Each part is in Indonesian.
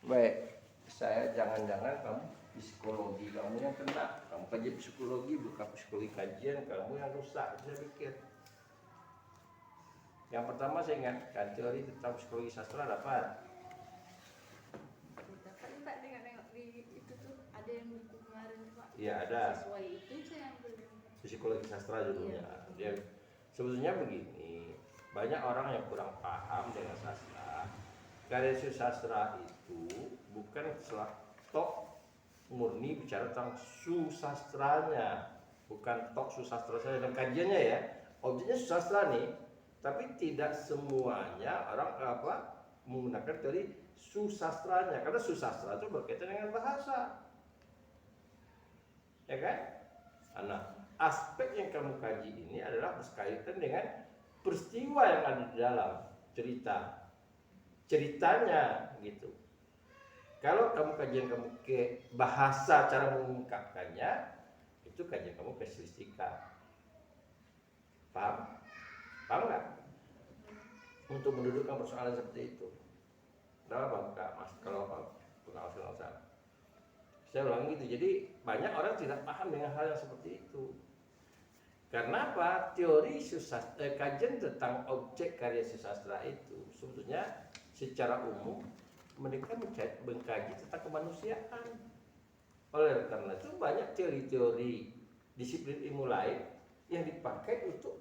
Baik, saya jangan-jangan kamu psikologi kamu yang kena. Kamu kajian psikologi, bukan psikologi kajian kamu yang rusak. Saya pikir. Yang pertama saya ingatkan teori tentang psikologi sastra dapat. Dapat Pak, nengok di itu tuh ada yang buku kemarin Pak. Iya ada. Sesuai itu saya ambil. Psikologi sastra judulnya. Iya. Dia sebetulnya begini, banyak orang yang kurang paham dengan sastra. Karya sastra itu bukan tok murni bicara tentang susastranya, bukan tok susastra saja dan kajiannya ya. Objeknya susastra nih, tapi tidak semuanya orang menggunakan teori susastranya, karena susastra itu berkaitan dengan bahasa, ya kan? Nah, aspek yang kamu kaji ini adalah berkaitan dengan peristiwa yang ada di dalam ceritanya gitu. Kalau kajian kamu ke bahasa, cara mengungkapkannya, itu kajian kamu ke stilistika. Paham nggak? Untuk mendudukkan persoalan seperti itu. Dalam Kak Mas, kalau pengawasan saya. Saya ulang gitu. Jadi banyak orang tidak paham dengan hal yang seperti itu. Karena apa? Teori kajian tentang objek karya sastra itu sebetulnya secara umum mereka mengkaji tentang kemanusiaan. Oleh karena itu banyak teori-teori disiplin ilmu lain yang dipakai untuk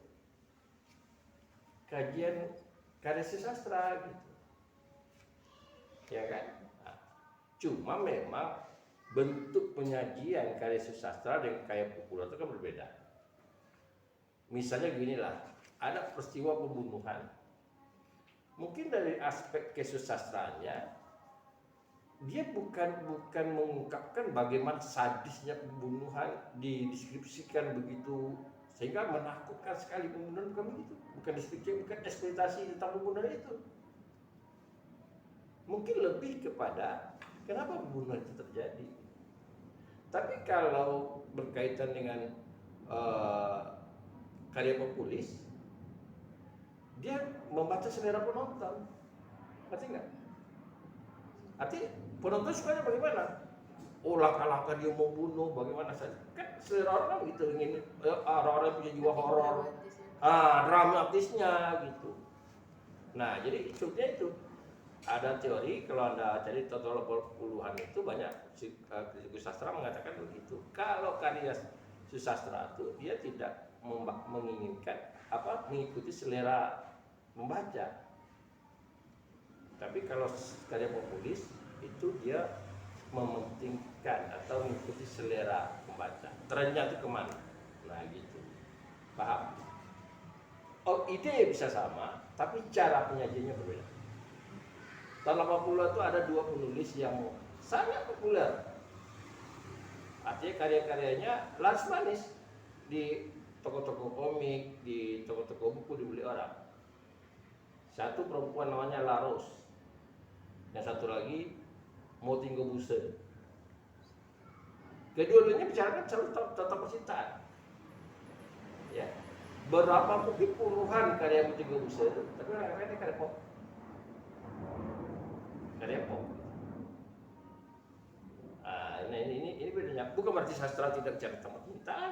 kajian karya sastra gitu. Ya kan? Nah, cuma memang bentuk penyajian karya sastra dengan karya populer itu kan berbeda. Misalnya beginilah, ada peristiwa pembunuhan. Mungkin dari aspek kesusastranya, dia bukan mengungkapkan bagaimana sadisnya pembunuhan, dideskripsikan begitu sehingga menakutkan sekali pembunuhan, bukan begitu. Bukan deskripsi, bukan eksploitasi tentang pembunuhan itu. Mungkin lebih kepada kenapa pembunuhan itu terjadi. Tapi kalau berkaitan dengan karya populis, dia membaca selera penonton, ngerti nggak? Artinya penonton sukanya bagaimana? Oh, langkah-langkah dia mau bunuh, bagaimana saja? Kan selera orang kan gitu, ingin orang-orang punya jiwa horor, dramatisnya gitu. Nah, jadi sebetulnya itu ada teori, kalau Anda cari total puluhan itu banyak kritikus sastra mengatakan begitu. Kalau karya sastra itu dia tidak menginginkan mengikuti selera membaca. Tapi kalau karya populis itu dia mementingkan atau mengikuti selera pembaca. Trennya itu kemana? Nah gitu. Paham? Oh, ide bisa sama, tapi cara penyajiannya berbeda. Tahun 80 itu ada dua penulis yang sangat populer. Artinya karya-karyanya laris manis di toko-toko komik, di toko-toko buku dibeli orang. Satu perempuan namanya Laros, yang satu lagi Motinggo Buse. Kedua-duanya bicarakan tentang percintaan. Ya, berapa mungkin puluhan karya Motinggo Buse itu, tapi orang-orangnya karya pop. Karya pop. Nah, ini bedanya. Bukan berarti sastra tidak bicara tentang percintaan,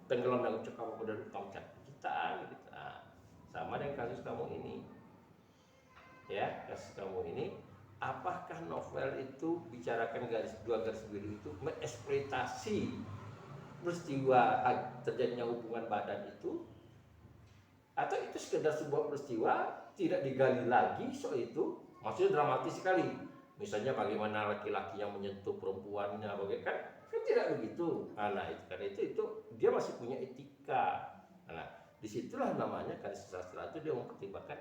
tenggelam dalam cekam pada percintaan gitu. Nah, sama dengan kasus kamu ini. Ya, kasus kamu ini, apakah novel itu bicarakan dua garis biru itu mengeksploitasi peristiwa terjadinya hubungan badan itu, atau itu sekedar sebuah peristiwa tidak digali lagi soal itu, maksudnya dramatis sekali, misalnya bagaimana laki-laki yang menyentuh perempuannya, kan tidak begitu. Nah itu dia masih punya etika. Nah disitulah namanya karya sastra itu dia mempertimbangkan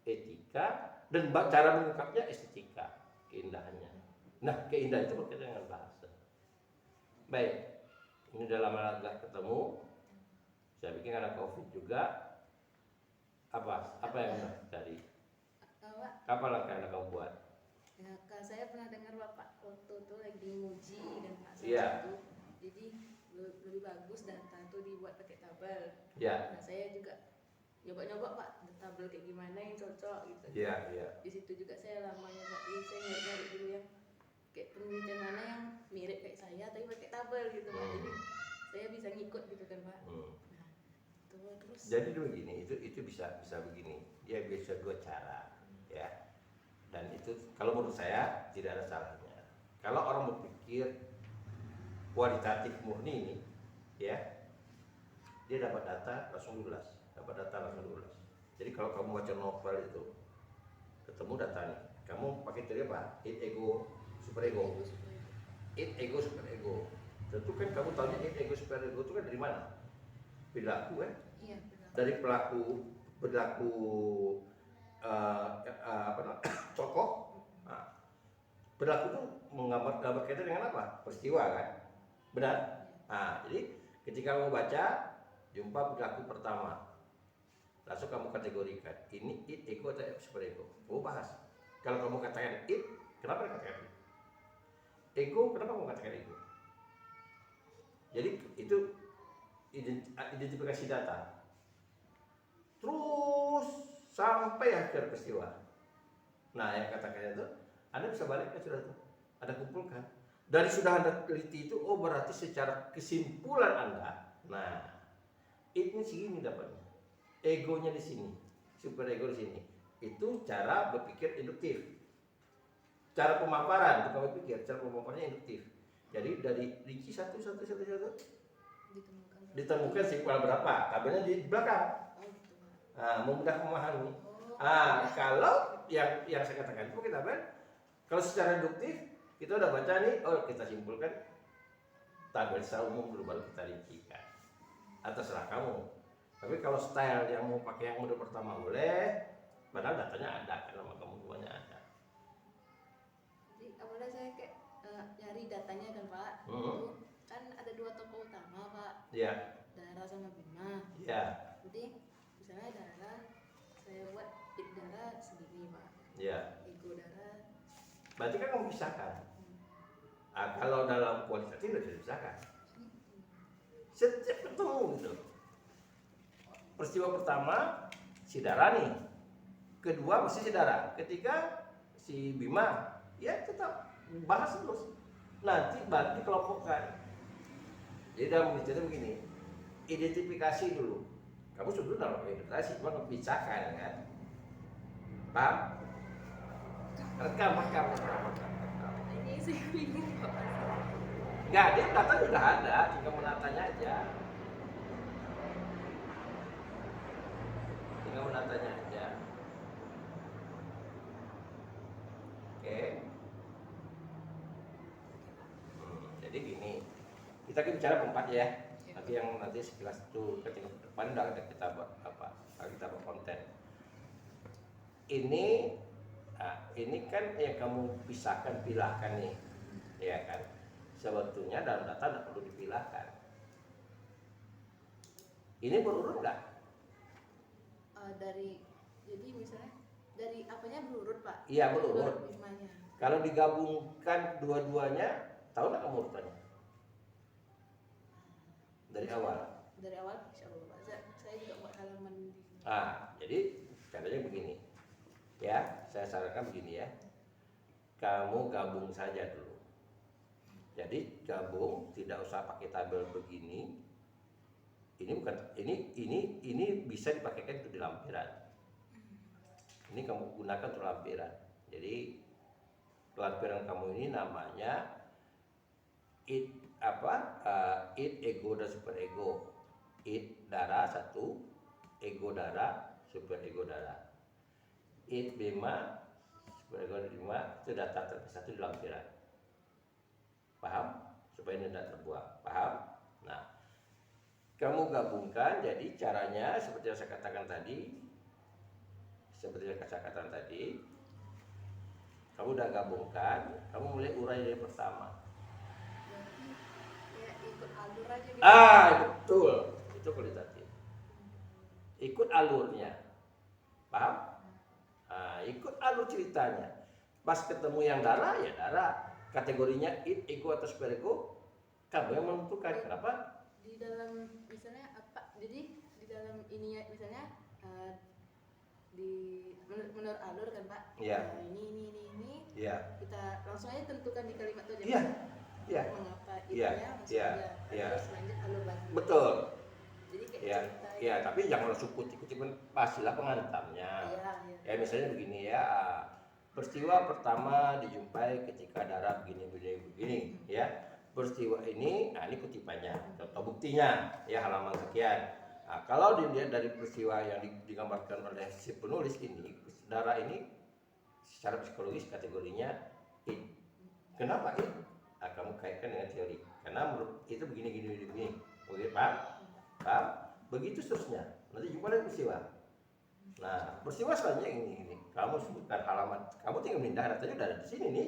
etika dan cara mengungkapnya estetika, keindahannya. Nah keindahan itu berkaitan dengan bahasa. Baik, ini udah lama gak ketemu, saya pikir karena COVID juga. Apa yang anda cari? Apa langkah yang kamu buat? Ya, saya pernah dengar Bapak waktu itu lagi nguji dan Pak Iya. itu, jadi lebih bagus data itu dibuat pakai tabel. Iya. Nah saya juga nyoba-nyoba Pak, tabel kayak gimana yang cocok gitu. Iya. Di situ juga saya lama nyoba, saya nyari dulu yang terus. Jadi begini, itu bisa begini. Ya bisa dua cara, ya. Dan itu kalau menurut saya tidak ada salahnya. Kalau orang berpikir kualitatif murni ini, ya, dia dapat data langsung lulus, Jadi kalau kamu baca novel itu, ketemu data nih, kamu pakai teori apa? Id, ego, super ego. Id, ego, super ego. Tentu kan kamu tahunya id, ego, super ego itu kan dari mana? Perilaku kan? Iya, Dari perilaku apa namanya? Tokoh. Nah, perilaku itu menggambar kaitan dengan apa? Peristiwa kan? Benar? Nah, jadi ketika kamu baca, jumpa perilaku pertama, langsung kamu kategorikan ini id, ego atau super ego. Kamu bahas. Kalau kamu katakan id, kenapa katakan id? Ego, kenapa kamu katakan ego? Jadi itu identifikasi data. Terus sampai akhir peristiwa. Nah, yang katakan itu, Anda bisa balik ke sudah tuh. Anda kumpulkan. Dari sudah Anda teliti itu, oh berarti secara kesimpulan Anda, nah, ini segini dapatnya. Egonya di sini, super ego di sini. Itu cara berpikir induktif. Cara pemaparan, bukan berpikir, cara pemaparannya induktif. Jadi dari rinci satu ditemukan simpulan berapa? Tabelnya di belakang. Nah, mudah memahami. Kalau yang saya katakan itu kita kalau secara induktif kita udah baca nih, oh kita simpulkan tabel secara umum dulu baru kita rincikan. Ataslah kamu. Tapi kalau style yang mau pakai yang model pertama boleh, padahal datanya ada, kan nama kamu semuanya ada. Jadi awalnya saya kayak nyari datanya kan Pak. Itu kan ada dua tokoh utama Pak. Iya. Dara sama Bima. Iya. Jadi misalnya Dara, saya buat id Dara segini Pak. Iya. Ego Dara. Berarti kan kamu pisahkan. Kalau dalam kualitatif tidak bisa dipisahkan. Setiap ketemu gitu. Peristiwa pertama si Dara nih, kedua masih si Dara, ketiga si Bima, ya tetap bahas terus. Nanti baru dikelompokkan. Jadi dalam penelitian begini, identifikasi dulu. Kamu sebelum dalam identifikasi cuma memisahkan kan? Paham? Rekam. Ini saya bingung Pak. Enggak, dia data sudah ada, tinggal menatanya aja. Oke. Jadi gini, kita bicara empat ya. Nanti sekilas itu ketika depan udah ada kita buat apa? Kita buat konten. Ini kan yang kamu pilahkan nih, ya kan? Sebetulnya dalam data tidak perlu dipilahkan. Ini berurut nggak? Jadi misalnya dari apanya berurut Pak? Iya berurut. Bimanya. Kalau digabungkan dua-duanya, tahu nggak kamu urutannya? Dari awal. Dari awal, insya Allah Pak. Saya juga buat halaman di sini. Jadi caranya begini, ya. Saya sarankan begini ya. Kamu gabung saja dulu. Jadi gabung, tidak usah pakai tabel begini. Ini bisa dipakaikan untuk di lampiran. Ini kamu gunakan untuk lampiran. Jadi lampiran kamu ini namanya id ego dan super ego. Id Dara 1, ego Dara, super ego Dara. Id Bima, super ego Bima, itu data terpisah di lampiran. Paham? Supaya ini tidak terbuang. Paham? Nah, kamu gabungkan, jadi caranya seperti yang saya katakan tadi. Kamu udah gabungkan, kamu mulai urai dari pertama. Berarti ya ikut alur aja gitu. Betul. Itu kualitatif. Ikut alurnya. Paham? Ikut alur ceritanya. Pas ketemu yang Dara, ya Dara. Kategorinya id, ego atau super ego, kamu yang menentukan. Kenapa? Di dalam misalnya apa? Jadi di dalam ininya misalnya menurut alur kan Pak? Iya. Ini. Iya. Kita langsung aja tentukan di kalimat itu aja. Iya. Mengapa Iya. itunya maksudnya. Iya. Terus lanjut alur lagi. Betul. Jadi kayak Ya, cerita ya, tapi jangan langsung kutip-kutip, pastilah pengantarnya. Iya. Ya misalnya begini ya, peristiwa pertama dijumpai ketika darah begini, ya. Peristiwa ini, nah ini kutipannya atau buktinya, ya halaman sekian. Nah, kalau dilihat dari peristiwa yang digambarkan oleh si penulis ini, darah ini secara psikologis kategorinya it. Kenapa it? Nah, kamu kaitkan dengan teori. Karena menurut itu begini. Oke, paham? Paham? Begitu seterusnya. Nanti jumpa lagi peristiwa. Nah, peristiwa selanjutnya ini. Kamu sebutkan halaman. Kamu tinggal pindah datanya udah ada di sini nih.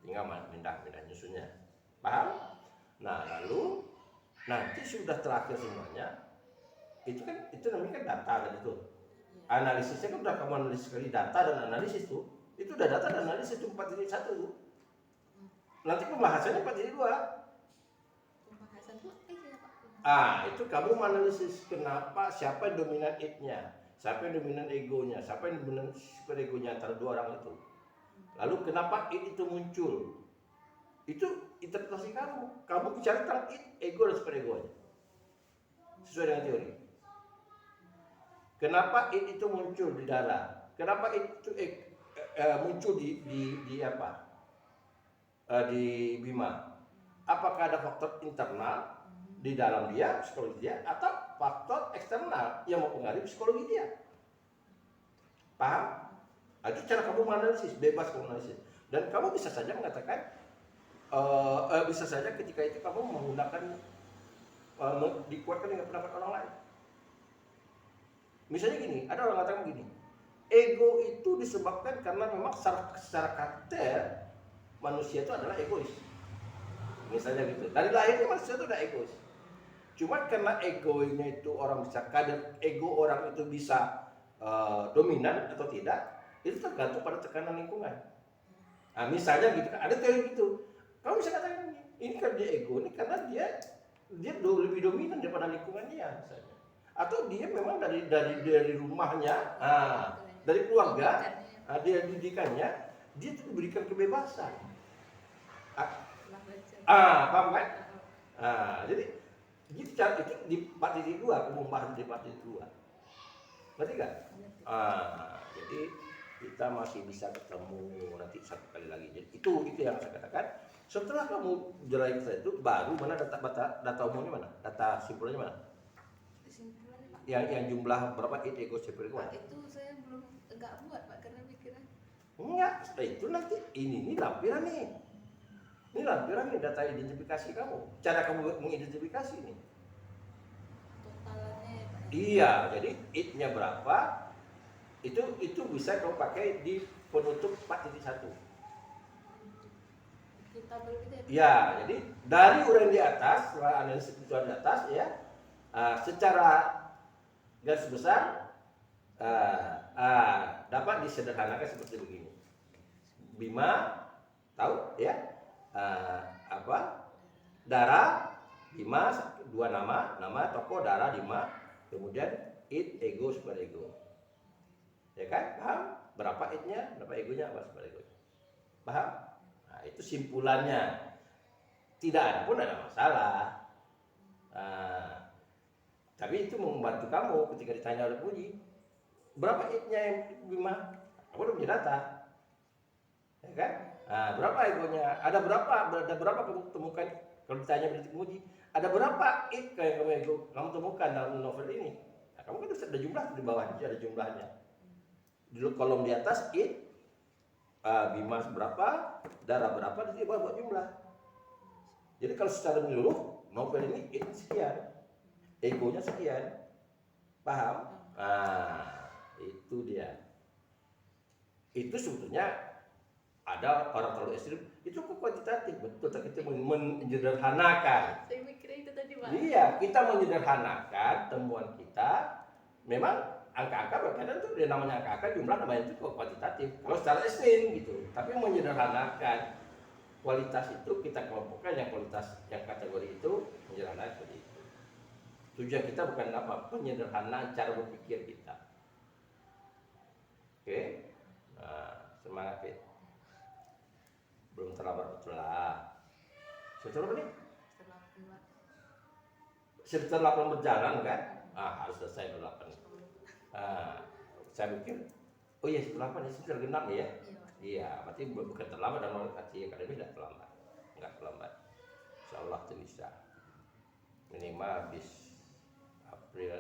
Tinggal pindah nyusunnya. Paham? Nah, lalu nanti sudah terakhir semuanya. Itu namanya kan data kan itu. Analisisnya kan udah kamu analisis sekali data dan analisis tuh. Itu udah data dan analisis cuma 4.1 tuh. Nanti pembahasannya 4.2. Pembahasan tuh Itu kamu menganalisis kenapa, siapa yang dominan it-nya, siapa yang dominan egonya, siapa yang dominan super egonya antara dua orang itu. Lalu kenapa it itu muncul? Itu interpretasi kamu. Kamu bicara tentang it, ego dan super egonya. Sesuai dengan teori. Kenapa it itu muncul di darah? Kenapa it itu muncul di apa? Di Bima. Apakah ada faktor internal di dalam dia, psikologi dia, atau faktor eksternal yang mempengaruhi psikologi dia? Paham? Itu cara kamu menganalisis, bebas kamu analisis. Dan kamu bisa saja mengatakan, bisa saja ketika itu kamu menggunakan, dikuatkan dengan pendapat orang lain. Misalnya gini, ada orang mengatakan begini, ego itu disebabkan karena memang secara karakter manusia itu adalah egois. Misalnya gitu. Dari lahirnya manusia itu udah egois. Cuma karena egonya itu orang bisa kadar ego orang itu bisa dominan atau tidak, itu tergantung pada tekanan lingkungan. Nah, misalnya gitu kan, ada teori gitu. Kamu bisa katakan ini kan dia ego, ini karena dia lebih dominan daripada lingkungannya misalnya. Atau dia memang dari rumahnya, dari keluarga, dia didikannya, dia itu diberikan kebebasan. Paham kan? Jadi itu di 4.2, aku membahas di 4.2. Ngerti gak? Jadi kita masih bisa ketemu nanti satu kali lagi. Jadi itu yang saya katakan. Setelah kamu jelaskan itu, baru mana data umumnya mana? Data simpulannya mana? Kesimpulannya Pak. Yang jumlah berapa ego super ego? Itu saya belum enggak buat Pak karena pikiran. Enggak, itu nanti ini lampiran nih. Ini lampiran nih data identifikasi kamu. Cara kamu mengidentifikasi nih. Totalannya Pak. Iya, jadi it-nya berapa? Itu bisa kamu pakai di penutup 4.1. Kita berbeda. Ya, jadi dari uraian di atas, setelah analisis kebutuhan di atas ya, secara garis besar dapat disederhanakan seperti begini. Bima, tahu ya? Darah, Bima, dua nama tokoh darah Bima, kemudian it, ego, super ego. Ya kan? Paham? Berapa it-nya, berapa egonya, apa super egonya. Paham? Nah, itu simpulannya. Tidak ada pun ada masalah. Tapi itu membantu kamu ketika ditanya oleh Puji, berapa it-nya yang Bima? Kamu udah punya data. Ya kan? Berapa egonya? Ada berapa kamu temukan kalau ditanya berarti Puji? Ada berapa it kayak kamu temukan dalam novel ini? Nah, kamu kan ada jumlah di bawah, ada jumlahnya. Di kolom di atas it, Bima berapa, darah berapa, jadi buat jumlah. Jadi kalau secara menyeluruh novel ini it sekian, egonya sekian, paham? Itu dia. Itu sebetulnya ada orang terlalu ekstrim, itu kuantitatif, betul. Kita menyederhanakan. Saya mikirnya itu tadi Pak. Iya, kita menyederhanakan temuan kita. Memang angka-angka berkaitan tuh, dia namanya angka-angka, jumlah namanya itu kuantitatif. Kalau secara ekstrim gitu, tapi menyederhanakan kualitas itu kita kelompokkan yang kualitas yang kategori itu menyederhanakan seperti itu. Tujuan kita bukan apa, penyederhanaan cara berpikir kita. Oke, semangat ya. Belum terlambat betul lah. Sudah berapa nih? sekitar 8 berjalan kan? Harus selesai berlapan. Saya mikir, oh iya berlapan ya sekitar genap ya? Iya, berarti bukan terlambat dan arti akademi tidak terlambat, nggak terlambat. Insya Allah itu bisa. Minimal habis April,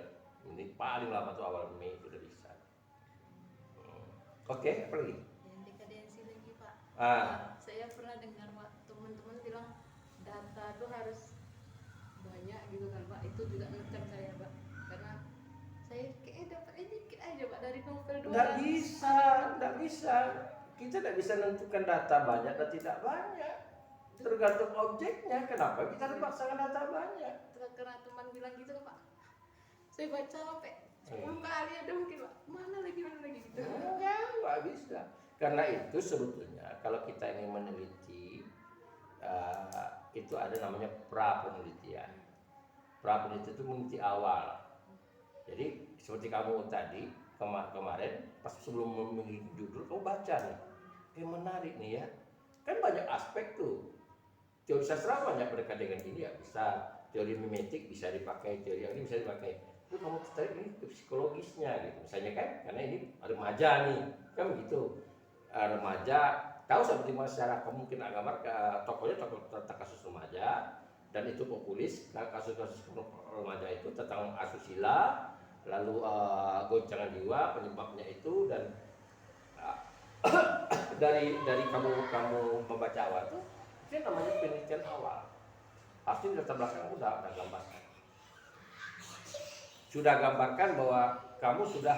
ini paling lama tuh awal Mei itu udah bisa. Oke, apa lagi? Yang dekadensi lagi Pak. Saya pernah dengar Pak, teman-teman bilang data tuh harus banyak gitu kan Pak. Itu juga ngecam saya Pak, karena saya kayaknya dapatnya dikit aja Pak dari novel doang. Nggak bisa. Kita tidak bisa menentukan data banyak dan tidak banyak. Tergantung objeknya. Kenapa kita dipaksakan data banyak? Karena teman bilang gitu kan Pak. Saya baca sampai 10 kali ada mungkin Pak. Mana lagi gitu. Nggak bisa. Karena itu sebetulnya kalau kita ingin meneliti, itu ada namanya pra-penelitian. Pra-penelitian itu meneliti awal. Jadi seperti kamu tadi kemarin pas sebelum memilih judul kamu baca nih, menarik nih ya. Kan banyak aspek tuh. Teori sastra banyak berkaitan dengan ini ya bisa. Teori mimetik bisa dipakai, teori ini bisa dipakai. Itu kamu tertarik ini ke psikologisnya gitu. Misalnya kan, karena ini remaja nih, kan begitu. Remaja tahu seperti masyarakat mungkin gambar tokohnya tokoh tentang kasus remaja dan itu populis. Kasus-kasus remaja itu tentang asusila, lalu goncangan jiwa penyebabnya itu dan dari kamu membaca awal tuh itu namanya penelitian awal. Pasti di latar belakang udah gambarkan. Sudah gambarkan bahwa kamu sudah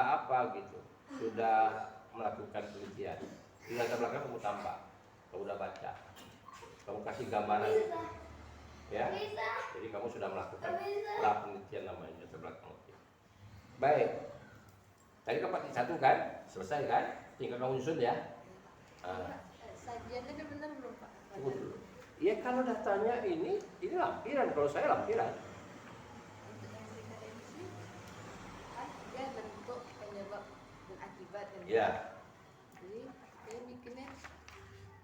apa gitu. Sudah melakukan penelitian. Di latar belakang kamu tambah. Kamu udah baca. Kamu kasih gambaran. Ya. Jadi kamu sudah melakukan penelitian namanya latar belakang. Baik. Tadi kamu satu kan? Selesai kan? Tinggal kamu nyusun ya. Sajiannya udah benar belum Pak? Iya kalau datanya ini lampiran, kalau saya lampiran. Untuk yang dekadensi kan dia bentuk penyebab dan akibat kan. Iya. Jadi saya bikinnya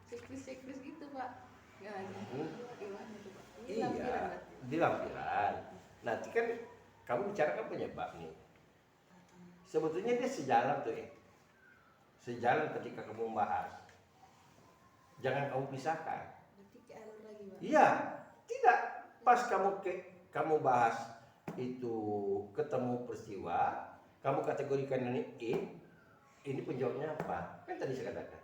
siklus gitu Pak. Gimana tuh Pak? Ini Iya, lampiran Pak. di lampiran. Nanti kan kamu bicarakan penyebab nih. Sebetulnya dia sejalan tuh ya. Sejalan ketika kamu membahas. Jangan kamu pisahkan. Berarti ke alur lagi Pak. Iya, tidak. Pas kamu bahas itu ketemu peristiwa, kamu kategorikan ini penyebabnya apa? Kan tadi saya katakan.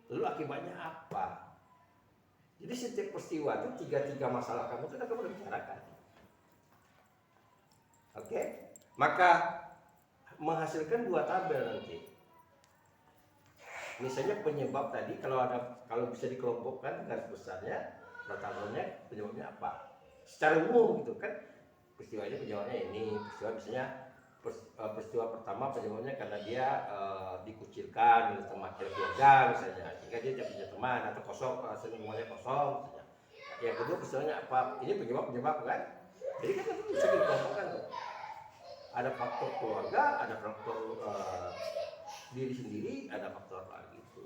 Lalu akibatnya apa? Jadi setiap peristiwa itu tiga masalah kamu itu kamu bicarakan. Oke? Maka menghasilkan 2 tabel nanti. Misalnya penyebab tadi kalau bisa dikelompokkan garis besarnya, tabelnya penyebabnya apa? Secara umum gitu kan. Peristiwanya penyebabnya ini, peristiwa misalnya peristiwa pertama penyebabnya karena dia dikucilkan oleh teman keluarga misalnya, sehingga dia tidak punya teman atau kosong, semuanya kosong misalnya. Yang kedua peristiwanya apa? Ini penyebab kan? Jadi kan itu bisa dikelompokkan tuh. Ada faktor keluarga, ada faktor diri sendiri, ada faktor lagi itu.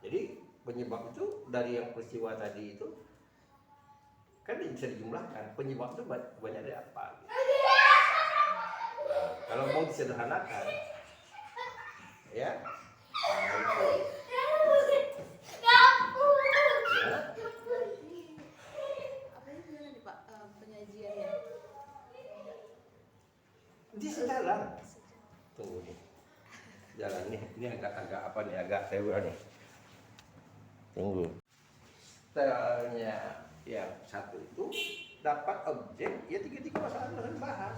Jadi penyebab itu dari yang peristiwa tadi itu kan bisa dijumlahkan. Penyebab itu banyak dari apa? Gitu. Kalau mau disederhanakan, ya. Apa ini gimana nih Pak penyajiannya? Di sejalan. Tunggu nih. Jalan ini agak apa nih, agak tewel nih. Tunggu. Telnya yang satu itu dapat objek, ya 3 masalah harus dibahas.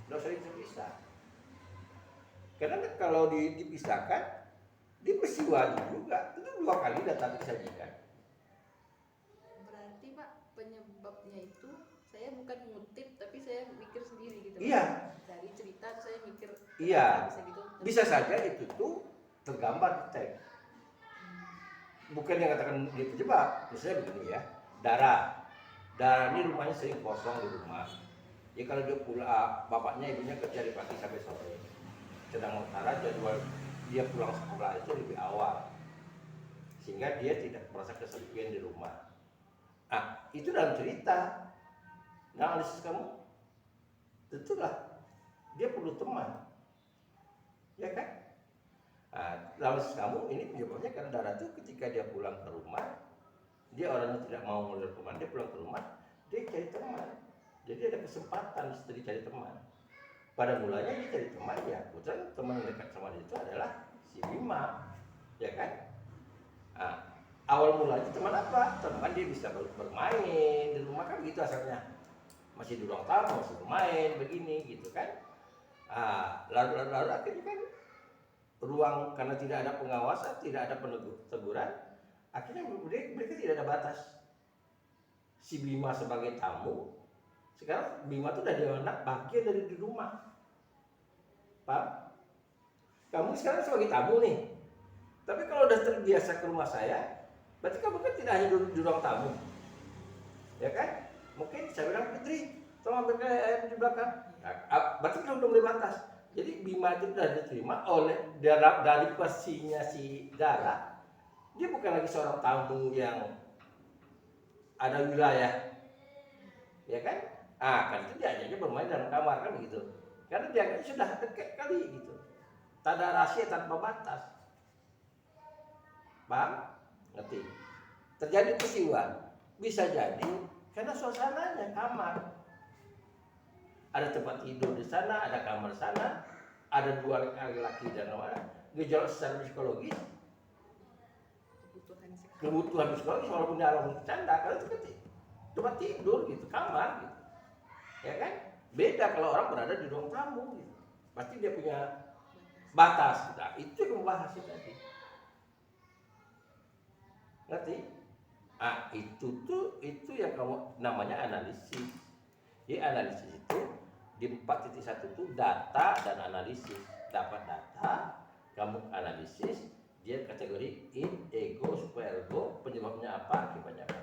Nggak usah dipisah. Karena kalau dipisahkan, di peristiwa juga itu 2 kali data disajikan. Berarti Pak penyebabnya itu saya bukan ngutip tapi saya mikir sendiri gitu. Iya. Dari cerita saya mikir. Iya. Bisa gitu. Bisa saja itu tuh tergambar di teks. Bukan yang katakan dia terjebak. Misalnya begini ya, Dara ini rumahnya sering kosong di rumah. Ya kalau dia pulang, bapaknya ibunya kerja dari pagi sampai sore. Sementara jadwal dia pulang sekolah itu lebih awal, sehingga dia tidak merasa kesepian di rumah. Itu dalam cerita. Nah, analisis kamu, tentulah dia perlu teman, ya kan? Analisis kamu ini penyebabnya karena Dara itu ketika dia pulang ke rumah, dia orangnya tidak mau keluar rumah, dia pulang ke rumah, dia cari teman. Jadi ada kesempatan setelah cari teman. Pada mulanya dia cari teman, ya kebetulan teman yang dekat sama dia itu adalah si Bima, ya kan? Awal mulanya teman apa? Teman dia bisa bermain di rumah kan gitu asalnya. Masih di ruang tamu, masih bermain begini gitu kan. Lalu akhirnya kan ruang karena tidak ada pengawasan, tidak ada teguran, akhirnya mereka tidak ada batas. Si Bima sebagai tamu, sekarang Bima itu udah dianggap bagian dari di rumah. Paham? Kamu sekarang sebagai tamu nih, tapi kalau udah terbiasa ke rumah saya, berarti kamu kan tidak hanya duduk di ruang tamu, ya kan? Mungkin saya bilang, Fitri, tolong ambil ayam di belakang. Berarti kan udah mulai batas. Jadi Bima itu sudah diterima oleh dari versinya si Dara. Dia bukan lagi seorang tamu yang ada wilayah, ya kan? Kan itu dia aja bermain dalam kamar kan begitu. Karena dia sudah dekat kali gitu. Tak ada rahasia tanpa batas. Paham? Ngerti? Terjadi peristiwa bisa jadi karena suasananya kamar. Ada tempat tidur di sana, ada kamar sana, ada dua laki-laki dan orang. Gejala secara psikologis, kebutuhan psikologis walaupun dalam bercanda, kalau itu kan tempat tidur gitu, kamar gitu, ya kan? Beda kalau orang berada di ruang tamu gitu, pasti dia punya batas. Nah, itu yang membahas tadi, ngerti? Itu yang kamu namanya analisis. Jadi analisis itu di 4.1 itu data dan analisis. Dapat data, kamu analisis, dia kategori in, ego, super ego, penyebabnya apa, akibatnya apa.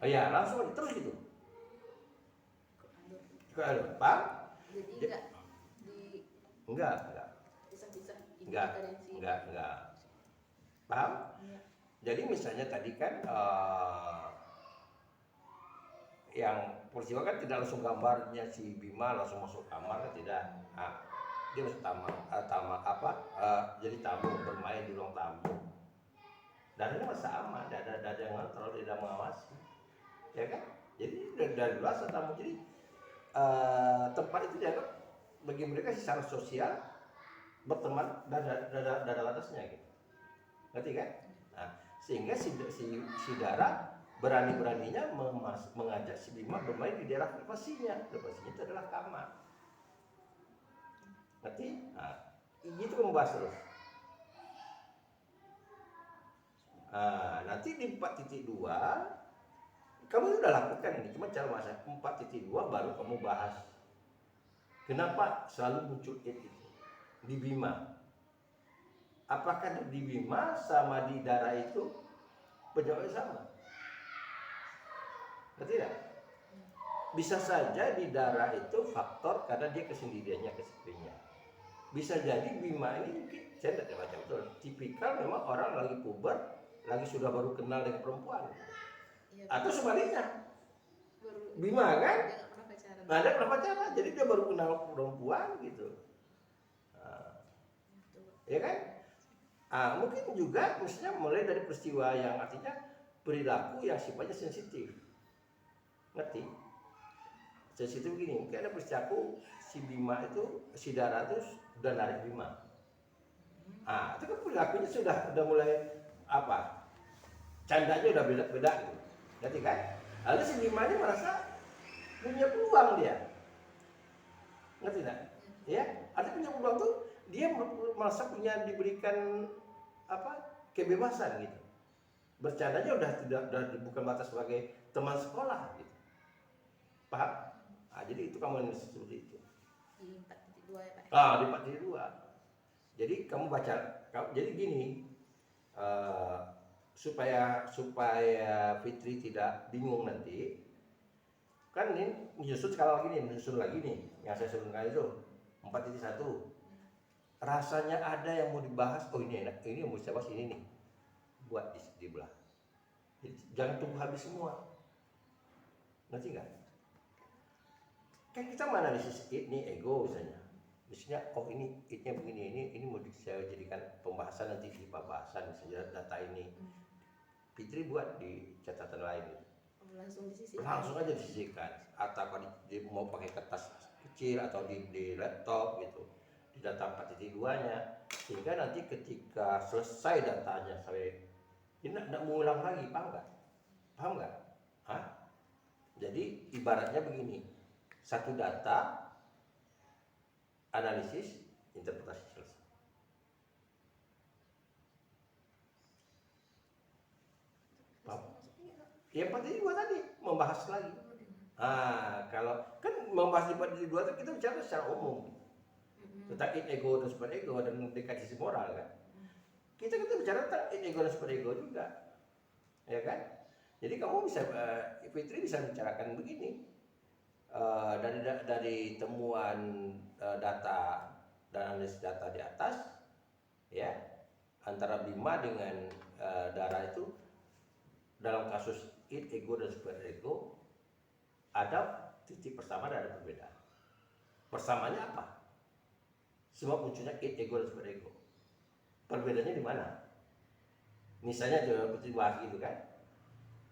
Ya langsung terus gitu. Paham? Jadi enggak. Paham? Ya. Jadi misalnya tadi kan yang peristiwa kan tidak langsung gambarnya si Bima langsung masuk kamar kan tidak. Dia masuk jadi tamu bermain di ruang tamu. Dan ini masih aman, ada yang ngontrol, tidak mengawasi, ya kan? Jadi dari luar tamu, jadi tempat itu dianggap bagi mereka secara sosial berteman dan ada batasnya gitu, ngerti kan? Sehingga si Dara berani-beraninya mengajak si Bima bermain di daerah privasinya. Privasinya itu adalah kamar. Ngerti? Itu membahas terus. Nanti di 4.2 kamu sudah lakukan ini, cuma cara masa 4.2 baru kamu bahas kenapa selalu muncul itu di Bima. Apakah di Bima sama di Dara itu penyebabnya sama? Ngerti tidak? Bisa saja di Dara itu faktor karena dia kesendiriannya, kesepinya. Bisa jadi Bima ini mungkin saya tidak baca betul, tipikal memang orang lagi puber, lagi sudah baru kenal dengan perempuan. Ya, atau sebaliknya, Bima kan ada pernah pacaran, jadi dia baru kenal perempuan gitu. Ya kan? Mungkin juga misalnya mulai dari peristiwa yang artinya perilaku yang sifatnya sensitif. Ngerti? Sensitif begini, mungkin ada peristiwa si Bima itu, si Dara itu udah narik Bima. Itu kan perilakunya sudah mulai apa? Candanya udah beda-beda gitu. Ngerti kan? Lalu si Bima ini merasa punya peluang dia. Ngerti tak? Ya, ada punya peluang tuh dia merasa punya diberikan kebebasan gitu. Bercandanya udah bukan batas sebagai teman sekolah gitu. Paham? Jadi itu kamu seperti itu. Di 4.2 ya Pak? Di 4.2. Jadi kamu baca, jadi gini, supaya Fitri tidak bingung nanti, kan ini menyusun lagi nih, yang saya sebutkan itu 4.1. Rasanya ada yang mau dibahas, ini enak, ini yang mau saya bahas ini nih, buat di belah. Jadi, jangan tunggu habis semua. Ngerti nggak? Kan kita menganalisis ini ego misalnya. Misalnya, oh ini itnya begini, ini mau saya jadikan pembahasan nanti di pembahasan misalnya data ini. Fitri buat di catatan lain. Langsung disisihkan. Langsung aja disisihkan. Atau kalau mau pakai kertas kecil atau di laptop gitu. Di data 4.2-nya. Sehingga nanti ketika selesai datanya sampai ini tidak mengulang lagi, paham nggak? Paham nggak? Hah? Jadi ibaratnya begini, satu data, analisis, interpretasi selesai. Paham? Yang penting dua tadi, membahas lagi. Kalau kan membahas di dua itu kita bicara secara umum. Tentang ego dan super ego dan dekadisi moral kan. Kita bicara tentang ego dan super ego juga, ya kan? Jadi kamu bisa, Fitri bisa bicarakan begini, dari temuan data dan analisis data di atas, ya, antara Bima dengan Dara itu dalam kasus ego dan super ego ada titik persamaan dan ada perbedaan. Persamaannya apa? Sebab munculnya ego dan super ego. Perbedaannya di mana? Misalnya jangan seperti bahas gitu kan.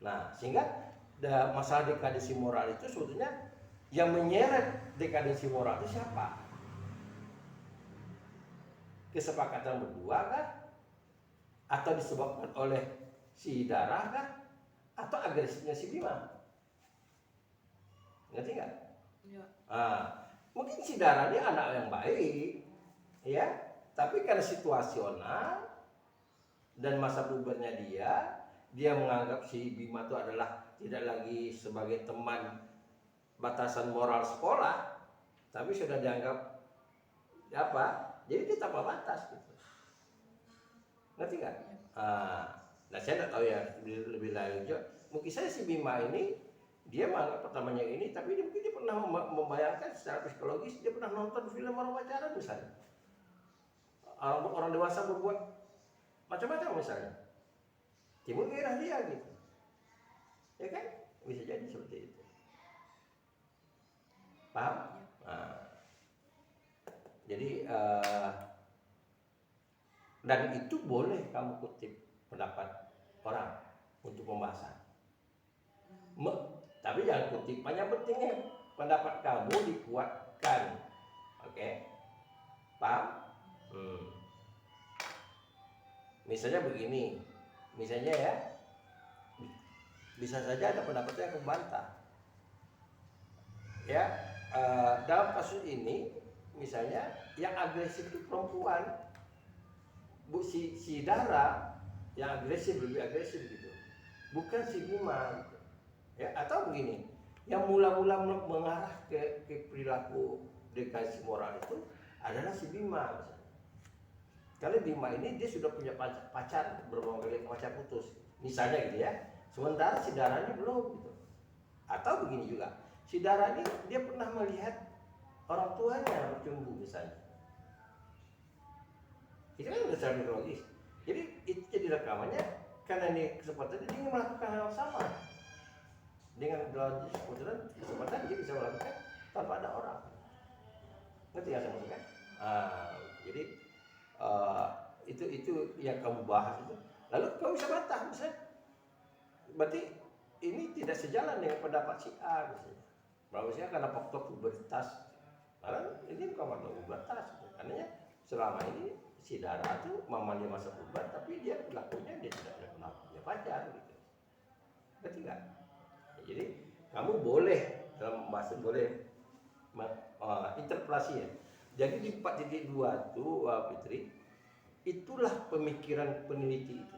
Nah, sehingga masalah dekadensi moral itu sebetulnya yang menyeret dekadensi moral itu siapa? Kesepakatan berdua kah? Atau disebabkan oleh si Dara kah? Atau agresinya si Bima? Ngerti nggak? Ya. Mungkin si Dara ini anak yang baik, ya. Tapi karena situasional dan masa pubernya dia menganggap si Bima itu adalah tidak lagi sebagai teman batasan moral sekolah, tapi sudah dianggap apa? Jadi dia tanpa batas gitu. Ngerti nggak? Nah saya nggak tahu ya lebih lanjut. Mungkin saya si Bima ini dia menganggap pertamanya ini, tapi mungkin dia pernah membayangkan secara psikologis, dia pernah nonton film orang pacaran misalnya. Orang dewasa berbuat macam-macam misalnya, timbul gairah dia gitu, ya kan? Bisa jadi seperti itu, paham? Jadi dan itu boleh kamu kutip pendapat orang untuk pembahasan, tapi jangan kutipannya pentingnya pendapat kamu dikuatkan, oke? Paham? Misalnya begini, misalnya ya, bisa saja ada pendapatnya yang membantah. Ya, dalam kasus ini, misalnya yang agresif itu perempuan, si Dara yang agresif, lebih agresif gitu, bukan si Bima. Gitu. Ya, atau begini, yang mula-mula mengarah ke perilaku dekadasi moral itu adalah si Bima misalnya. Kalau Bima ini dia sudah punya pacar beberapa kali pacar putus, misalnya gitu ya. Sementara si Dara ini belum gitu. Atau begini juga, si Dara ini dia pernah melihat orang tuanya bercumbu misalnya. Itu kan udah secara biologis. Jadi itu jadi rekamannya karena ini kesempatan dia ingin melakukan hal yang sama. Dengan kesempatan dia bisa melakukan tanpa ada orang. Ngerti ya saya maksudnya? Jadi itu yang kamu bahas itu. Lalu kamu bisa bantah misalnya. Berarti ini tidak sejalan dengan pendapat si A misalnya. Bahwa si A karena faktor pubertas. Karena ini bukan faktor pubertas. Karena selama ini si Dara itu mamanya masa puber, tapi dia pelakunya dia tidak pernah punya pacar gitu. Ngerti nggak? Jadi kamu boleh dalam bahasa boleh interpelasi ya. Jadi di 4.2 itu Fitri, itulah pemikiran peneliti itu.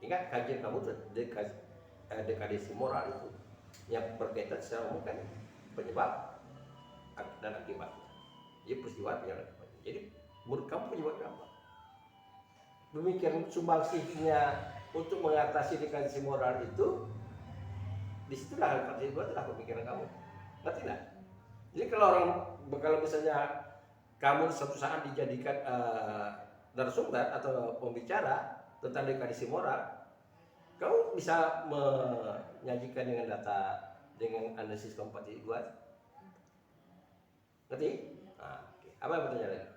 Ingat kajian kamu dekadesi moral itu yang berkaitan secara umum kan penyebab dan akibat. Jadi peristiwa yang akibat. Jadi menurut kamu penyebabnya apa? Pemikiran sumbangsihnya untuk mengatasi dekadesi moral itu, disitulah 4.2 itulah pemikiran kamu. Ngerti nggak? Jadi kalau misalnya kamu suatu saat dijadikan narasumber atau pembicara, tentang dekadisi moral, kau bisa menyajikan dengan data, dengan analisis keempat itu buat, ngerti? Nah, oke. Apa yang bertanya lagi?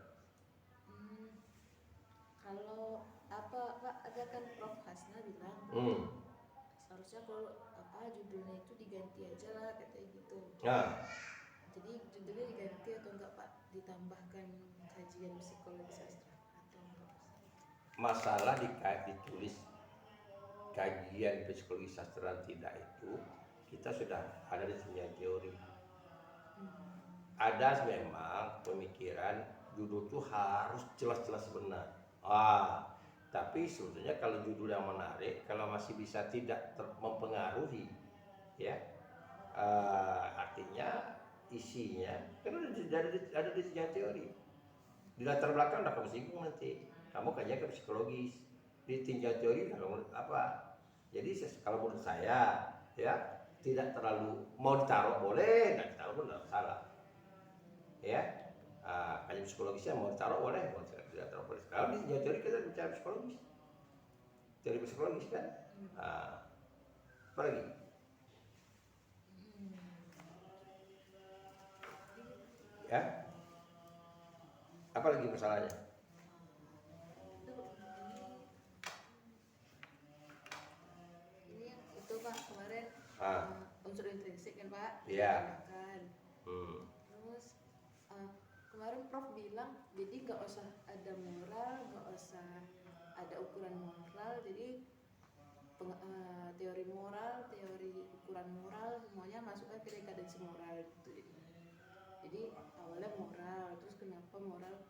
Kalau apa Pak, ada kan Prof Hasna bilang seharusnya kalau apa judulnya itu diganti aja lah katanya gitu. Nah, Jadi judulnya diganti atau enggak Pak, ditambahkan kajian psikologi sastra atau enggak? masalah ditulis kajian psikologi sastra tidak itu, kita sudah ada di dunia teori. Ada memang pemikiran judul itu harus jelas-jelas benar. Tapi sebetulnya kalau judul yang menarik, kalau masih bisa tidak mempengaruhi, ya, artinya isinya kan ada di dunia teori. Di latar belakang udah kamu singgung nanti, kamu kajian ke psikologis, di tinjau teori udah kamu apa. Jadi kalau menurut saya, ya, tidak terlalu mau ditaruh boleh, nggak ditaruh pun nggak masalah. Ya, kajian psikologisnya mau ditaruh boleh, mau tidak taruh boleh. Kalau di tinjau teori kita bicara psikologis, teori psikologis kan. Apa lagi? Ya, apa lagi masalahnya? Ini yang itu Pak kemarin unsur intrinsik kan Pak? Iya. Terus kemarin Prof bilang jadi nggak usah ada moral, nggak usah ada ukuran moral, jadi teori moral, teori ukuran moral semuanya masuknya ke dekadensi moral gitu. Jadi awalnya moral, terus kenapa moral?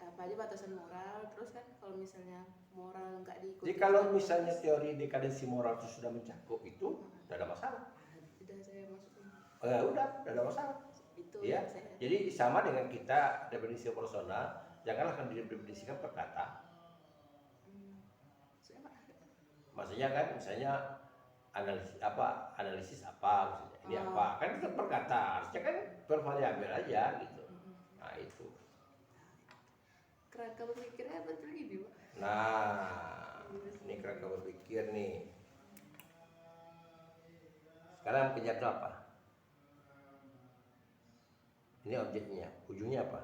Apa aja batasan moral? Terus kan kalau misalnya moral nggak diikuti. Jadi kalau misalnya teori dekadensi moral itu sudah mencakup itu, tidak ada masalah. Sudah saya masukin. Udah, tidak ada masalah. Itu Ya. saya. Jadi sama dengan kita definisi personal, janganlah akan didefinisikan per kata. Maksudnya kan, misalnya analisis apa maksudnya ini apa, kan itu per kata, harusnya kan per variabel aja gitu. Nah itu. Kerangka berpikirnya betul gini Pak. Nah, ini kerangka berpikir nih. Sekarang penyebab apa? Ini objeknya, ujungnya apa?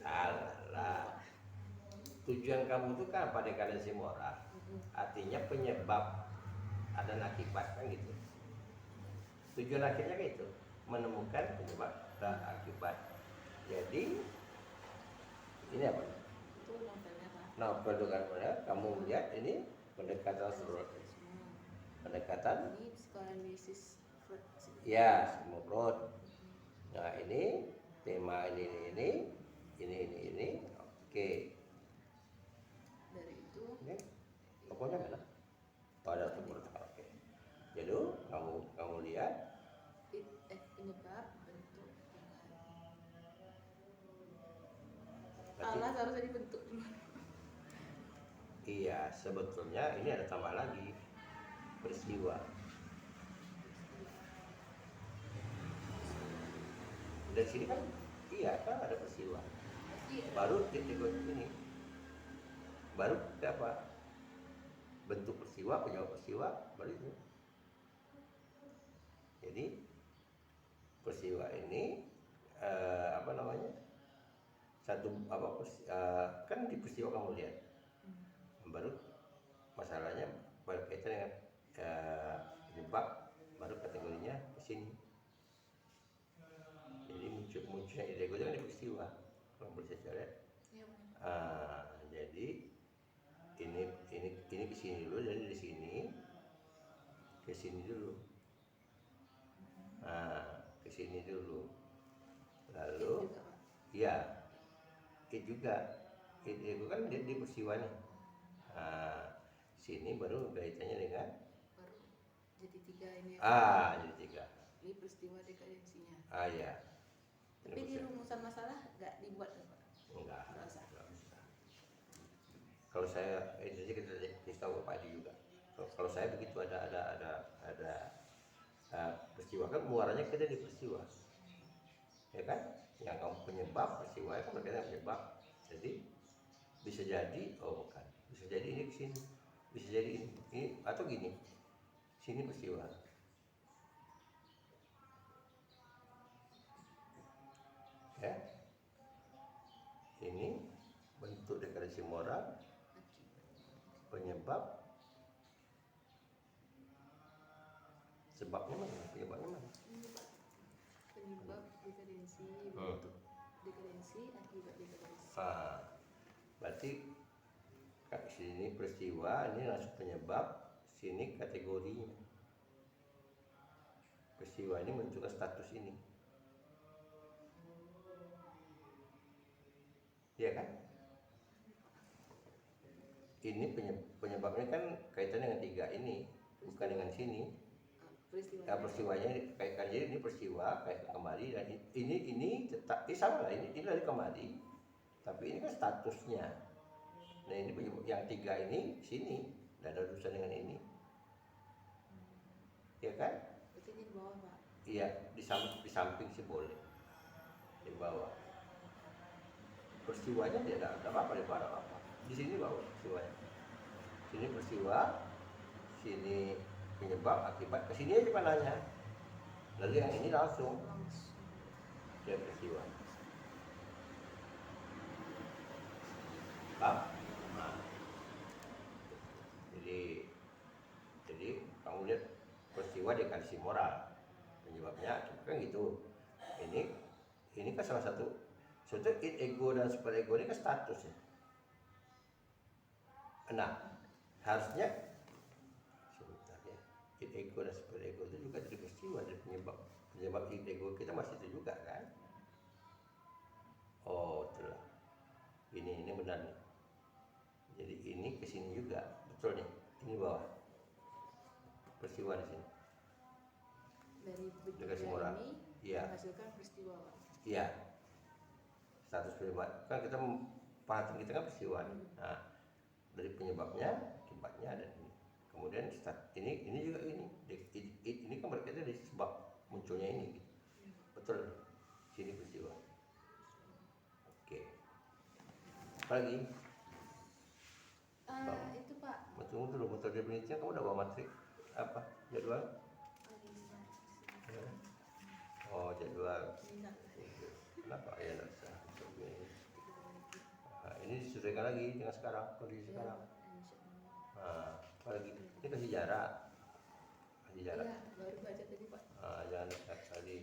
Salah lah. Tujuan kamu itu kan pada dekadensi moral. Artinya penyebab ada akibat kan gitu. Tujuan akhirnya kan itu, menemukan penyebab dan akibat. Jadi ini apa? Itu novelnya Pak. Novel dengan model, kamu lihat ini pendekatan seluruh, pendekatan Ini psikoanalisis Freud. ya semua Freud. Nah ini tema ini. Oke. Dari itu Ini pokoknya mana? Pada tempat. Oke. Jadi kamu lihat penyebab bentuk berarti, alas harusnya dibentuk dulu. iya, sebetulnya ini ada tambah lagi peristiwa. Dari sini kan, iya kan ada peristiwa. Baru titik ini, baru apa? Bentuk peristiwa, penyebab peristiwa, baru itu. Jadi peristiwa ini apa namanya? Satu apa kan di peristiwa kamu lihat. Baru masalahnya berkaitan dengan penyebab, baru kategorinya di sini. Jadi munculnya ide gue kan di peristiwa, kalau bisa lihat. Jadi ini ke sini dulu, jadi di sini ke sini dulu. Ke sini dulu. Lalu iya, itu juga. Itu kan di peristiwa nih. Sini baru kaitannya dengan Baru jadi tiga ini. jadi tiga. Ini peristiwa dekadensinya. Iya. Tapi di rumusan masalah nggak dibuat Pak? Enggak. Nggak usah. Kalau saya itu aja kita kasih tahu Pak Adi juga. Kalau saya begitu ada peristiwa kan muaranya kita di peristiwa, ya kan? yang kamu penyebab peristiwa kan berkaitan dengan penyebab. Jadi bisa jadi bukan, bisa jadi ini ke sini, bisa jadi ini atau gini, sini peristiwa. Ya, ini bentuk degradasi moral, penyebab, sebabnya mana, penyebabnya mana? Penyebab dekadensi, bentuk dekadensi, akibat dekadensi. Berarti sini peristiwa, ini langsung penyebab, sini kategorinya. Peristiwa ini menunjukkan status ini. Iya kan? Ini penyebabnya kan kaitannya dengan 3 ini, bukan dengan sini. Peristiwanya kaitkan, jadi ini peristiwa kayak kemari, dan ini tetap sama lah, ini dari kemari, tapi ini kan statusnya. Nah ini yang 3 ini sini, tidak ada urusan dengan ini, ya kan? Berarti di bawah, Pak? Iya, di samping sih boleh, di bawah. Peristiwanya tidak ada apa-apa, di bawah apa. Di sini bawah peristiwanya. Sini peristiwa, sini penyebab, akibat, ke sini aja panahnya. Lalu yang ini langsung dia peristiwa. Paham? Nah. Jadi kamu lihat peristiwa dikasih moral, penyebabnya kan gitu. Ini kan salah satu. Sebetulnya ego dan super ego ini kan status ya. Nah, harusnya sebentar ya. Ego dan super ego itu juga dari peristiwa, dari penyebab ego kita masih itu juga kan. Oh, itulah. Ini benar nih. Jadi ini ke sini juga, betul nih. Ini bawah. Peristiwa di sini. Dari ini menghasilkan peristiwa, Pak. Iya. Status penyebab kan kita perhatian kita kan peristiwa. Nah, dari penyebabnya, akibatnya, dan ini. Kemudian ini juga ini kan berkaitan dari sebab munculnya ini. Betul. Sini peristiwa. Oke. Apa lagi? Itu, Pak. Tunggu dulu, motor dia penelitian kamu udah bawa matrik apa? Jadwal? Oh, jadwal. Kenapa ya enggak bisa? Ini disesuaikan lagi dengan sekarang, kondisi sekarang. Apa lagi? Ini kasih jarak. Iya, baru baca tadi, Pak. Jangan dekat tadi.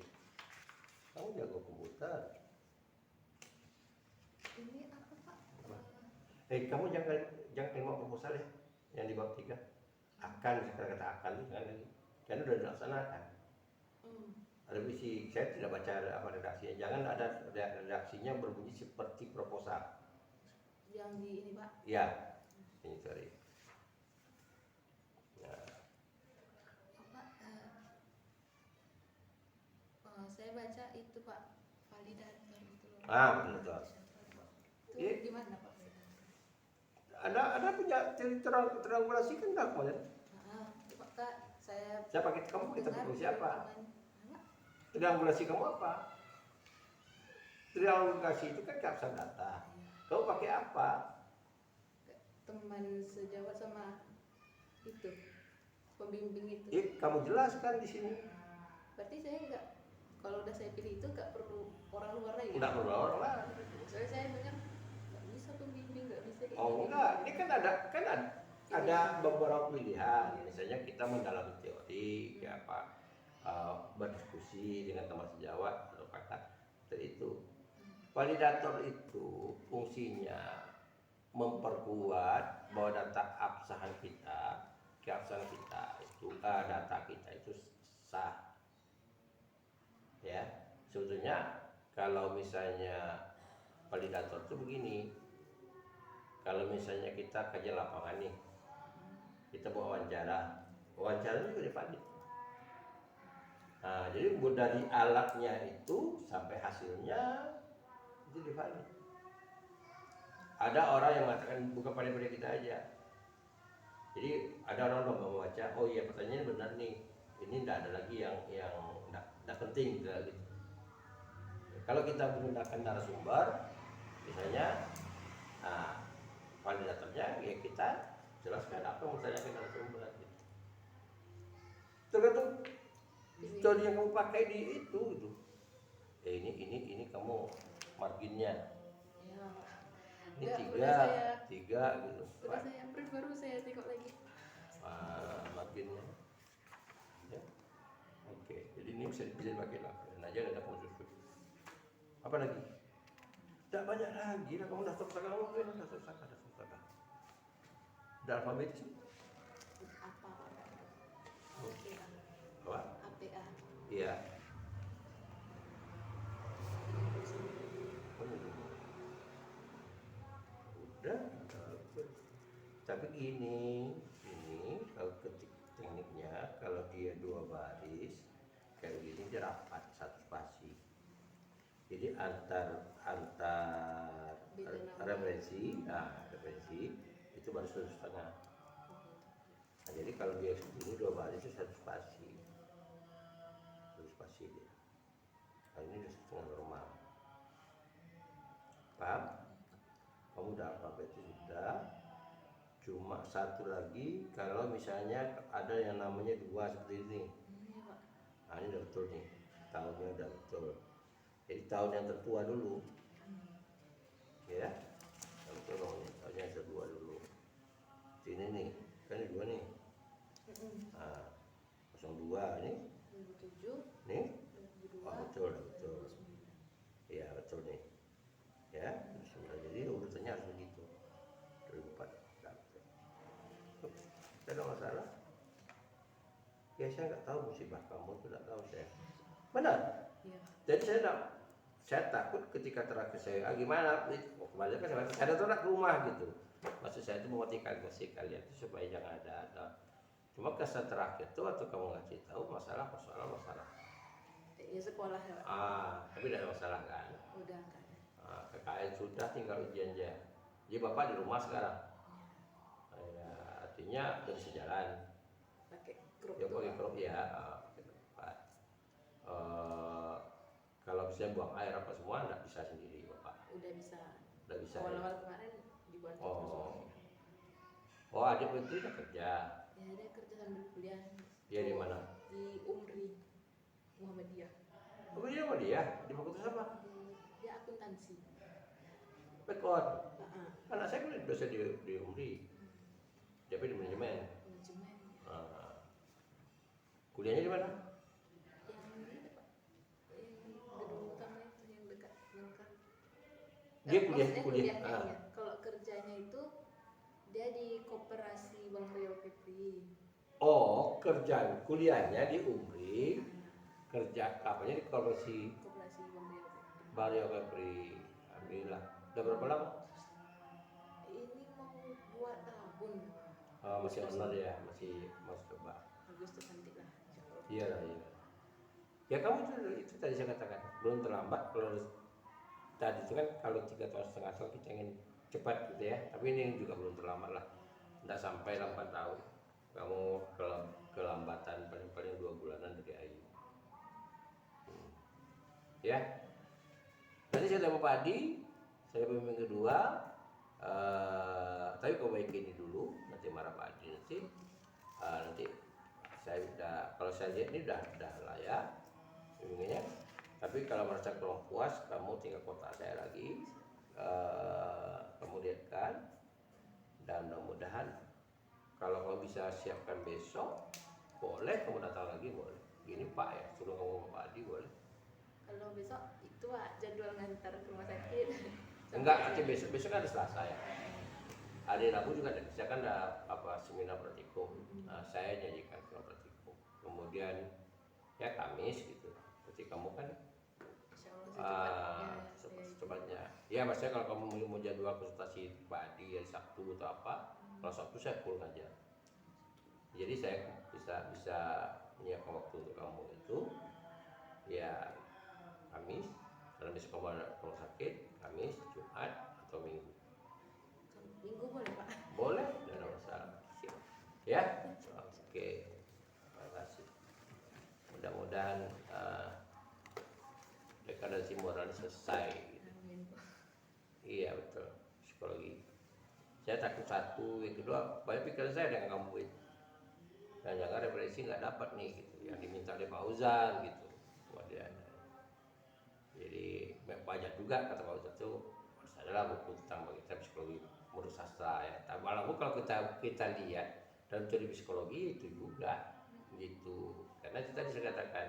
Kamu jago komputer. Ini apa, Pak? Kamu jangan tengok proposal ya, yang di bab 3. Akan, sekarang kata akan itu jangan lagi. Kan udah dilaksanakan. Revisi, saya tidak baca apa redaksinya. Jangan ada redaksinya berbunyi seperti proposal. Yang di ini, Pak? Ya, ini sorry. Saya baca itu, Pak, validator itu loh. Betul. Itu gimana, Pak? Ada punya triangulasi kan enggak kemarin? Kak, siapa kamu kita ketemu siapa? Triangulasi kamu apa? Triangulasi itu kan caption data. Kamu pakai apa? Teman sejawat sama itu pembimbing itu. Kamu jelaskan di sini. Berarti saya enggak, kalau udah saya pilih itu enggak perlu orang luar lagi. Enggak perlu orang luar. Soalnya saya dengar enggak bisa pembimbing, enggak bisa. Enggak. Ini kan ada beberapa pilihan. Misalnya kita mendalami teori, kayak apa? Berdiskusi dengan teman sejawat atau pakar itu. Validator itu fungsinya memperkuat bahwa data keabsahan kita itu data kita itu sah. Ya, sebetulnya kalau misalnya validator itu begini. Kalau misalnya kita kajian lapangan nih, kita bawa wawancara juga divalid. Nah, jadi dari alatnya itu sampai hasilnya itu divalid. Ada orang yang mengatakan bukan pada kita aja. Jadi ada orang yang membaca, oh iya pertanyaannya benar nih, ini tidak ada lagi yang tidak penting gitu. Ya Kalau kita menggunakan narasumber, misalnya, nah, validatornya ya kita jelaskan apa yang mau ditanyakan narasumber gitu. Tergantung metode yang kamu pakai di itu gitu. Ya ini kamu marginnya. Ya. Ini Udah tiga gitu. Udah saya print baru saya tengok lagi. Marginnya. Ya. Oke, jadi ini bisa dipakai lah. Dan aja ada kamu susun. Apa lagi? Tidak banyak lagi lah, kamu daftar pustaka kamu kan daftar pustaka. Ada alfabet sih. Apa? Apa? APA. Iya. Udah. Tapi ini kalau ketik tekniknya, kalau dia 2 baris kayak gini dia rapat 1 spasi. Jadi antar referensi, referensi itu baru 1,5. Nah, jadi kalau dia segini 2 baris itu 1 spasi. 1 spasi dia. Nah, ini udah 1,5 normal. Paham? Kamu udah alfabet itu sudah. Cuma satu lagi, kalau misalnya ada yang namanya 2 seperti ini. Nah, ini udah betul nih. Tahunnya udah betul. Jadi tahun yang tertua dulu. Ya. Tahun yang tertua dulu. Sini nih, kan ini 2 nih. Nah, 02 ini. 2007. Nih. 2002. Oh, betul. Iya, betul nih. Ya, jadi urutannya harus begitu. 2004. Tidak ada masalah. Ya, saya nggak tahu musibah kamu itu, nggak tahu saya. Benar. Iya. Jadi saya takut ketika terakhir saya gimana, kembali ke saya datang ke rumah gitu. Maksud saya itu memotivasi kalian itu supaya jangan ada. Cuma kesan terakhir itu waktu kamu ngasih tahu masalah. Ya sekolah ya. Tapi tidak ada masalah kan? Udah kan. KKN sudah, tinggal ujian aja. Jadi bapak di rumah sekarang. Ya, artinya udah bisa jalan. Pakai grup. Ya pakai grup ya. Kalau misalnya buang air apa semua nggak bisa sendiri bapak. Udah bisa. Ya? Awal-awal kemarin dibuat. Adik itu udah kerja. Ya dia kerja sambil kuliah. Dia di mana? Di Umri Muhammadiyah. Dia sama dia di fakultas apa? Dia akuntansi. Pekot. Anak saya kan dosen di Umri. Dia di manajemen. Kuliahnya di mana? Dia kuliah. Kalau kerjanya itu dia di Koperasi Bang Rio Kepri. Oh, kuliahnya di Umri. Kerja apanya di Koperasi Bang Rio Kepri. Alhamdulillah. Udah berapa lama? Ini mau 2 tahun. Masih honor ya, masih coba. Agustus nanti lah. Iya. Ya kamu itu tadi saya katakan belum terlambat. Kalau tadi itu kan kalau 3,5 tahun kita ingin cepat gitu ya, tapi ini juga belum terlambat lah. Tidak sampai 8 tahun. Kamu kelambatan paling 2 bulanan dari Ayu. Ya. Nanti saya temu Pak Adi, saya pemimpin kedua. Tapi kau baik ini dulu, nanti marah Pak Adi nanti saya kalau saya lihat ini udah layak bimbingannya. Tapi kalau merasa kurang puas, kamu tinggal kontak saya lagi. Kamu lihatkan, dan mudah-mudahan kalau kamu bisa siapkan besok, boleh kamu datang lagi, boleh. Gini Pak ya, suruh kamu sama Pak Adi boleh. Kalau besok itu jadwal ngantar ke rumah sakit. Enggak, nanti besok ada Selasa ya. Hari Rabu juga ada, saya kan ada seminar praktikum. Nah, saya nyanyikan praktikum. Kemudian ya Kamis gitu. Berarti kamu kan secepatnya. Ya maksudnya kalau kamu mau jadwal konsultasi Pak Adi ya Sabtu atau apa, kalau Sabtu saya full aja. Jadi saya bisa menyiapkan waktu untuk kamu itu ya Kamis. Kalau besok kamu ada rumah sakit, Kamis, Jumat atau Minggu. Minggu boleh Pak? Boleh, tidak ada masalah. Ya, oke. Terima kasih. Mudah-mudahan dekadasi moral selesai gitu. Amin, Pak. Iya betul, psikologi. Saya takut satu, yang kedua banyak pikiran saya dengan kamu itu. Dan jangan referensi nggak dapat nih gitu, yang diminta oleh Pak Uzan gitu. Kemudian jadi banyak juga kata Pak Uzan itu harus adalah buku tentang kita psikologi menurut sastra ya. Walaupun kalau kita lihat dalam teori psikologi itu juga gitu, karena itu tadi saya katakan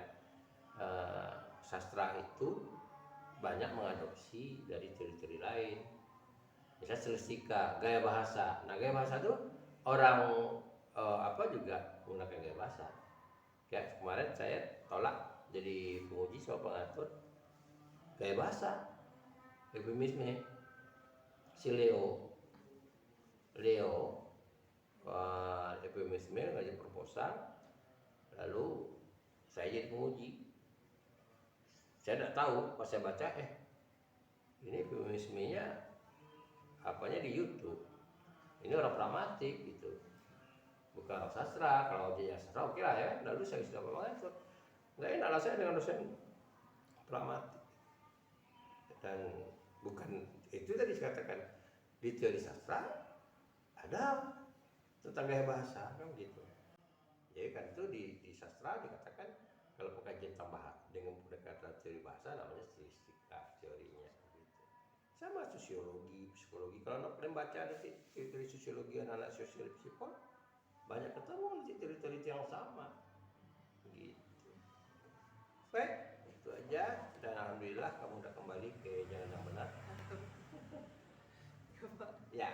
sastra itu banyak mengadopsi dari teori-teori lain. Misalnya stilistika, gaya bahasa. Nah, gaya bahasa itu orang juga menggunakan gaya bahasa. Kayak kemarin saya tolak jadi penguji sama pengatur gaya bahasa, eufemisme. Si Leo eufemisme ngajar proposal, lalu saya jadi penguji. Saya tidak tahu pas saya baca ini eufemismenya apanya di YouTube. Ini orang pragmatik gitu, bukan orang sastra. Kalau dia sastra oke lah ya. Lalu saya sudah mengatur. Nggak enak lah saya dengan dosen pragmatik. Dan bukan itu tadi saya katakan di teori sastra ada tentang gaya bahasa kan gitu. Jadi kan itu di sastra dikatakan kalau pengkajian tambahan dengan pendekatan teori bahasa namanya stilistika teorinya gitu. Sama sosiologi, psikologi. Kalau kalian baca ada teori sosiologi anak sosiologi psikol, banyak ketemu di teori-teori yang sama gitu. Baik, itu aja. Dan alhamdulillah kamu udah kembali ke jalan yang benar. Ya, Pak. Ya.